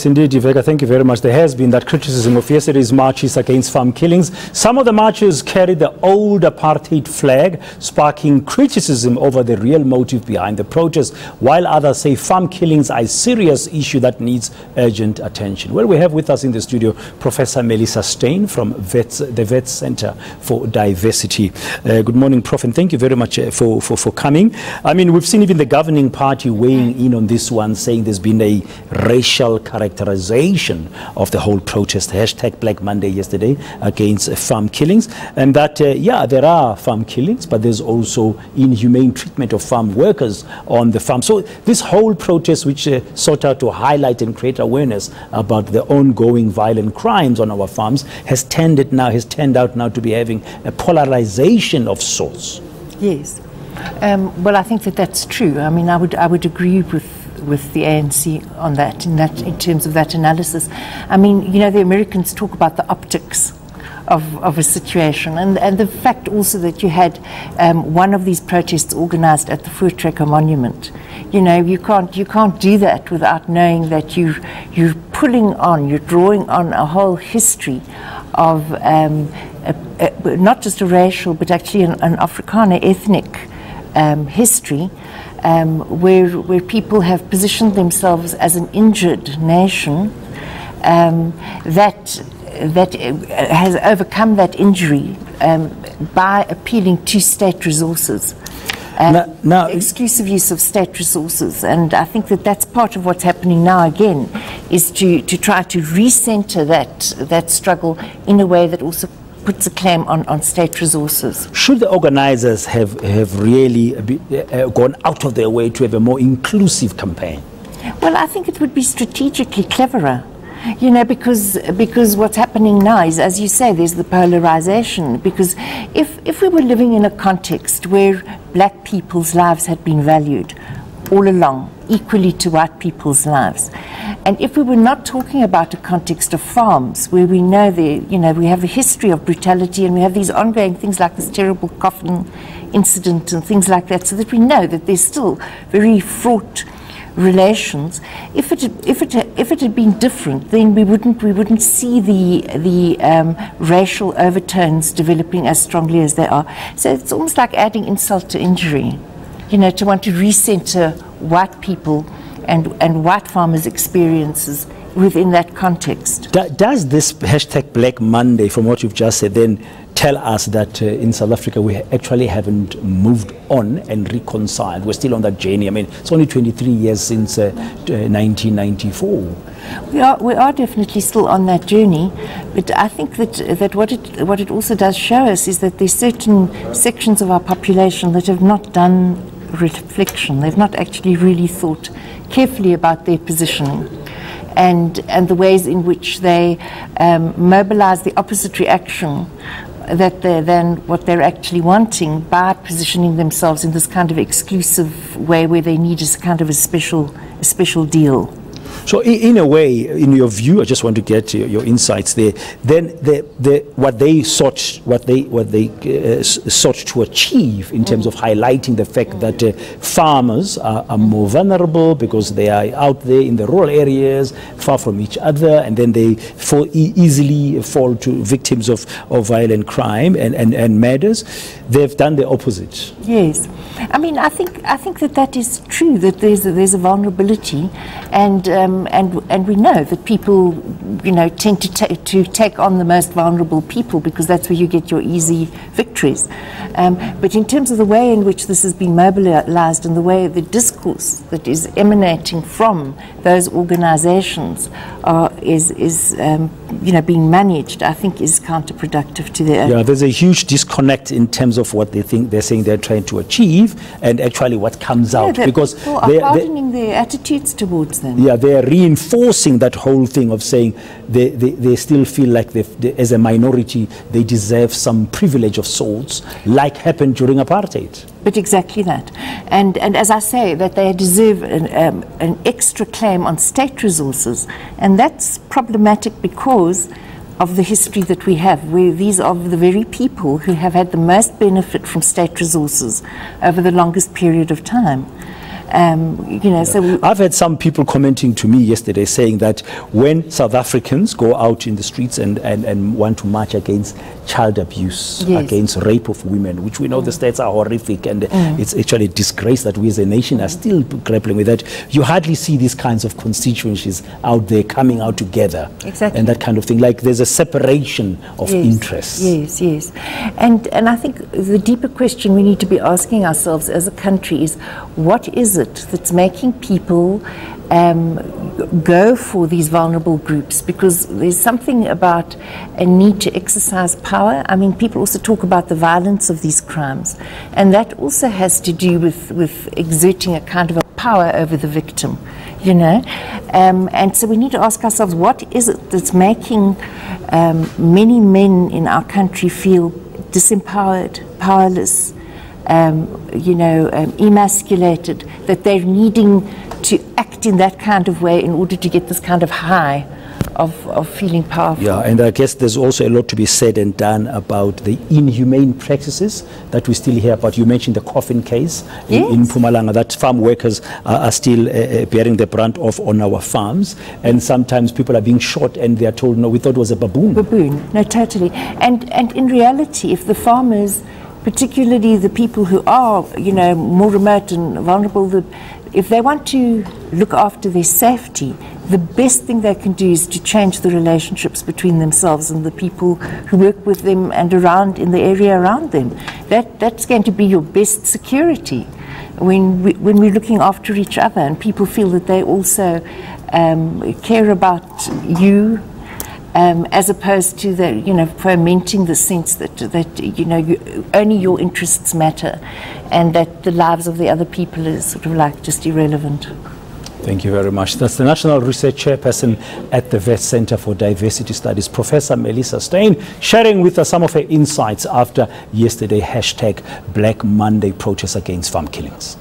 correct indeed, Iveka. Thank you very much. There has been that criticism of yesterday's marches against farm killings. Some of the marches carried the old apartheid flag, sparking criticism over the real motive behind the protest, while others say farm killings are a serious issue that needs urgent attention. Well, we have with us in the studio Professor Melissa Styen from the Vets Center for Diversity. Good morning, Prof, and thank you very much for coming. I mean, we've seen even the governing party weighing in on this one, saying there's been a racial characterization of the whole protest, hashtag Black Monday yesterday, against farm killings, and that, yeah, there are farm killings, but there's also inhumane treatment of farm workers on the farm. So this whole protest, which sought out to highlight and create awareness about the ongoing violent crimes on our farms, has turned out now to be having a polarization of sorts. Yes. Well, I think that's true. I mean, I would agree with the ANC on that, in terms of that analysis. I mean, you know, the Americans talk about the optics of a situation, and the fact also that you had one of these protests organized at the Voortrekker Monument. You know, you can't do that without knowing that you're drawing on a whole history of not just a racial, but actually an Afrikaner ethnic history, where people have positioned themselves as an injured nation that has overcome that injury by appealing to state resources. Now, exclusive use of state resources, and I think that's part of what's happening now again, is to try to recenter that struggle in a way that also puts a claim on state resources. Should the organizers have really gone out of their way to have a more inclusive campaign? Well, I think it would be strategically cleverer. You know, because what's happening now is, as you say, there's the polarization. Because if we were living in a context where black people's lives had been valued all along, equally to white people's lives, and if we were not talking about a context of farms where we know we have a history of brutality, and we have these ongoing things like this terrible coffin incident and things like that, so that we know that there's still very fraught relations. If it had been different, then we wouldn't see the racial overtones developing as strongly as they are. So it's almost like adding insult to injury, you know, to want to recenter white people and white farmers' experiences within that context. Does this hashtag Black Monday, from what you've just said, then tell us that in South Africa we actually haven't moved on and reconciled? We're still on that journey. I mean, it's only 23 years since 1994. We are definitely still on that journey, but I think that what it also does show us is that there's certain sections of our population that have not done reflection. They've not actually really thought carefully about their positioning and the ways in which they mobilize the opposite reaction than what they're actually wanting by positioning themselves in this kind of exclusive way where they need a kind of a special deal. So in a way, in your view, I just want to get your insights there. Then what they sought to achieve in terms of highlighting the fact that farmers are more vulnerable because they are out there in the rural areas, far from each other, and then they easily fall to victims of violent crime and murders. They've done the opposite. Yes, I mean, I think that is true. That there's a vulnerability, and we know that people, you know, tend to take on the most vulnerable people because that's where you get your easy victories. But in terms of the way in which this has been mobilized and the way the discourse that is emanating from those organizations is being managed, I think is counterproductive to their. Yeah, there's a huge disconnect in terms of what they're saying they're trying to achieve and actually what comes out, because people are hardening their attitudes towards them. Yeah, they're reinforcing that whole thing of saying they still feel like as a minority they deserve some privilege of sorts, like happened during apartheid. But exactly that, and as I say, that they deserve an extra claim on state resources, and that's problematic because of the history that we have, where these are the very people who have had the most benefit from state resources over the longest period of time. You know, so I've had some people commenting to me yesterday saying that when South Africans go out in the streets and want to march against child abuse, yes. against rape of women, which we know the stats are horrific, and it's actually a disgrace that we as a nation are still grappling with that, you hardly see these kinds of constituencies out there coming out together. Exactly. And that kind of thing. Like there's a separation of interests. Yes, yes. And I think the deeper question we need to be asking ourselves as a country is, what is it that's making people go for these vulnerable groups? Because there's something about a need to exercise power. I mean, people also talk about the violence of these crimes, and that also has to do with exerting a kind of a power over the victim, you know. And so we need to ask ourselves, what is it that's making many men in our country feel disempowered, powerless, you know, emasculated, that they're needing to act in that kind of way in order to get this kind of high of feeling powerful. Yeah, and I guess there's also a lot to be said and done about the inhumane practices that we still hear about. You mentioned the coffin case in Mpumalanga, that farm workers are still bearing the brunt of on our farms, and sometimes people are being shot and they are told, no, we thought it was a baboon. Baboon, no, totally. And in reality, if the farmers, particularly the people who are, you know, more remote and vulnerable, if they want to look after their safety, the best thing they can do is to change the relationships between themselves and the people who work with them and around in the area around them. That's going to be your best security when we're looking after each other and people feel that they also care about you, as opposed to the, you know, fomenting the sense that you know, only your interests matter, and that the lives of the other people is sort of like just irrelevant. Thank you very much. That's the National Research Chairperson at the West Center for Diversity Studies, Professor Melissa Styen, sharing with us some of her insights after yesterday #Black Monday protests against farm killings.